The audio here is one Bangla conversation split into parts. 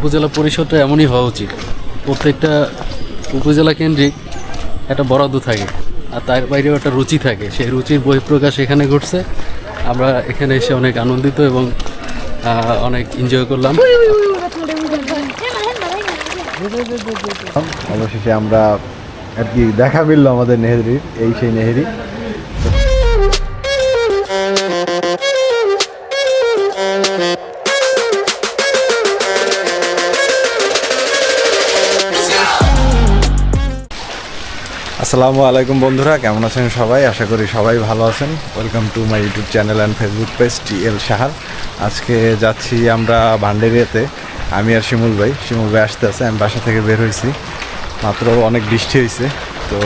উপজেলা পরিষদটা এমনই হওয়া উচিত। প্রত্যেকটা উপজেলা কেন্দ্রিক একটা বরাদ্দ থাকে, আর তার বাইরেও একটা রুচি থাকে। সেই রুচির বহিঃপ্রকাশ এখানে ঘটছে। আমরা এখানে এসে অনেক আনন্দিত এবং অনেক এনজয় করলাম। অবশেষে আমরা আর কি দেখা মিললো আমাদের নেহেরির, এই সেই নেহেরি। আসসালামু আলাইকুম বন্ধুরা, কেমন আছেন সবাই? আশা করি সবাই ভালো আছেন। Welcome to my YouTube channel and Facebook page TL সাহার। আজকে যাচ্ছি আমরা ভান্ডারিয়াতে, আমি আর শিমুল ভাই আসতে আছে। আমি বাসা থেকে বের হয়েছি মাত্র, অনেক বৃষ্টি হয়েছে, তো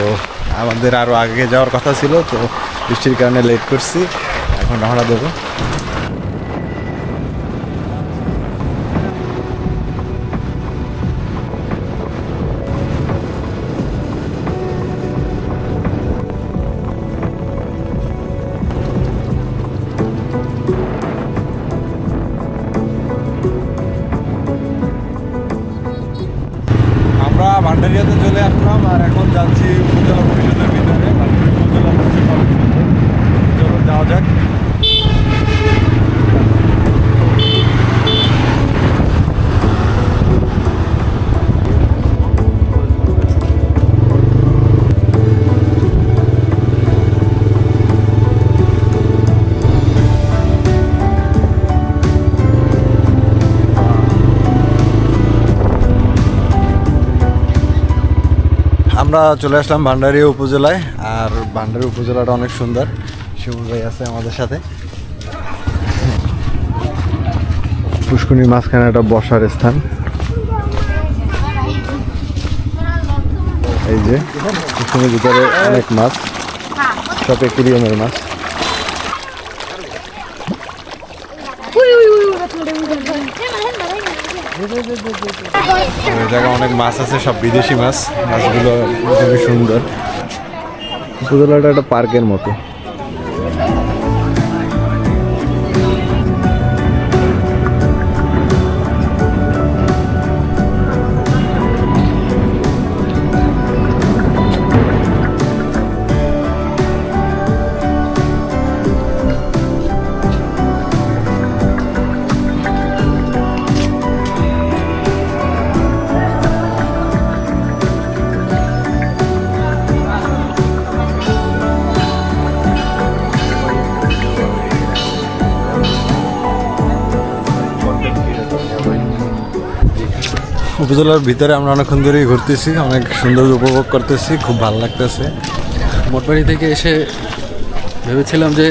আমাদের আরও আগে যাওয়ার কথা ছিল, তো বৃষ্টির কারণে লেট করছি। এখন রওনা দেবো। আমরা ভান্ডারিয়াতে চলে আসলাম আর এখন যাচ্ছি উপজেলা পরিষদের ভিতরে। উপজেলা পরিষদ চলো যাওয়া যাক। আমরা চলে আসলাম ভান্ডারিয়া উপজেলায়, আর ভান্ডারিয়া উপজেলাটা অনেক সুন্দর। শিমুল ভাই আছে আমাদের সাথে। পুষ্কুনির মাঝখানে একটা বসার স্থান। এই যে পুষ্কুনির ভিতরে অনেক মাছ, সব অ্যাকুয়ারিয়ামের মাছ। এই জায়গায় অনেক মাছ আছে, সব বিদেশি মাছ। মাছগুলো খুবই সুন্দর। উপজেলাটা একটা পার্কের মতো। উপজেলার ভিতরে আমরা অনেকক্ষণ ধরেই ঘুরতেছি, অনেক সুন্দর উপভোগ করতেছি, খুব ভালো লাগতেছে। মোটবাড়ি থেকে এসে ভেবেছিলাম যে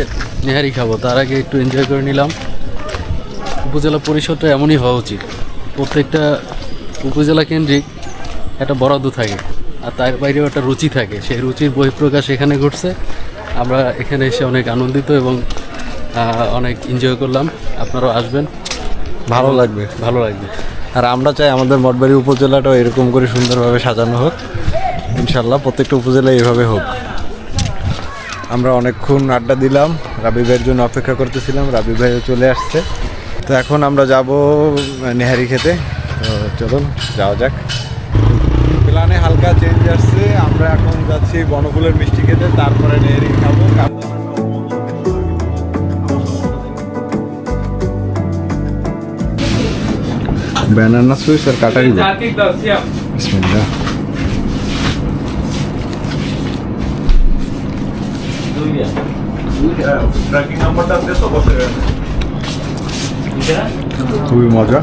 নেহারি খাবো, তার আগে একটু এনজয় করে নিলাম। উপজেলা পরিষদটা এমনই হওয়া উচিত। প্রত্যেকটা উপজেলা কেন্দ্রিক একটা বরাদ্দ থাকে, আর তার বাইরেও একটা রুচি থাকে। সেই রুচির বহিঃপ্রকাশ এখানে ঘটছে। আমরা এখানে এসে অনেক আনন্দিত এবং অনেক এনজয় করলাম। আপনারাও আসবেন, ভালো লাগবে। আর আমরা চাই আমাদের মঠবাড়ি উপজেলাটাও এরকম করে সুন্দরভাবে সাজানো হোক। ইনশাল্লাহ প্রত্যেকটা উপজেলা এইভাবে হোক। আমরা অনেকক্ষণ আড্ডা দিলাম, রাবি ভাইয়ের জন্য অপেক্ষা করতেছিলাম। রাবি ভাইও চলে আসছে, তো এখন আমরা যাব নেহারি খেতে। তো চলুন যাওয়া যাক। প্ল্যানে হালকা চেঞ্জ আসছে, আমরা এখন যাচ্ছি বনফুলের মিষ্টি খেতে, তারপরে নেহারি খাবো। ব্যানানা সুইস আর কাটারি। বিসমিল্লাহ। খুবই মজা।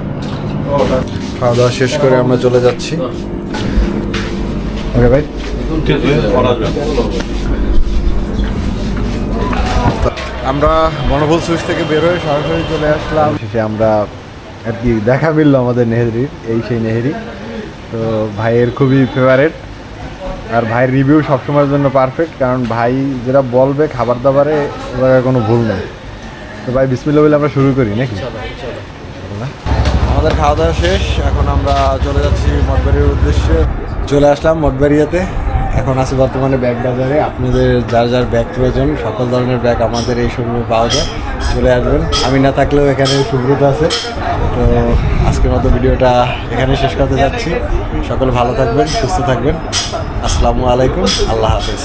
খাওয়া দাওয়া শেষ করে আমরা চলে যাচ্ছি। ওকে ভাই, আমরা বনফুল সুইচ থেকে বেরোয় সরাসরি চলে আসলাম। শেষে আমরা আর কি দেখা মিললো আমাদের নেহেরির, এই সেই নেহেরি। তো ভাইয়ের খুবই ফেভারেট, আর ভাইয়ের রিভিউ সবসময়ের জন্য পারফেক্ট, কারণ ভাই যেটা বলবে খাবার দাবারে ওরা কোনো ভুল নেই। তো ভাই বিসমিল্লাহ বলে আমরা শুরু করি নাকি? আমাদের খাওয়া দাওয়া শেষ, এখন আমরা চলে যাচ্ছি মঠবাড়ির উদ্দেশ্যে। চলে আসলাম মঠবাড়িয়াতে। এখন আছি বর্তমানে ব্যাগ বাজারে। আপনাদের যার যার ব্যাগ প্রয়োজন সকল ধরনের ব্যাগ আমাদের এই শোরুমে পাওয়া যায়। চলে আসবেন। আমি না থাকলেও এখানে সুব্রত আছে। তো আজকের মতো ভিডিওটা এখানে শেষ করতে যাচ্ছি। সকলে ভালো থাকবেন, সুস্থ থাকবেন। আসসালামু আলাইকুম, আল্লাহ হাফেজ।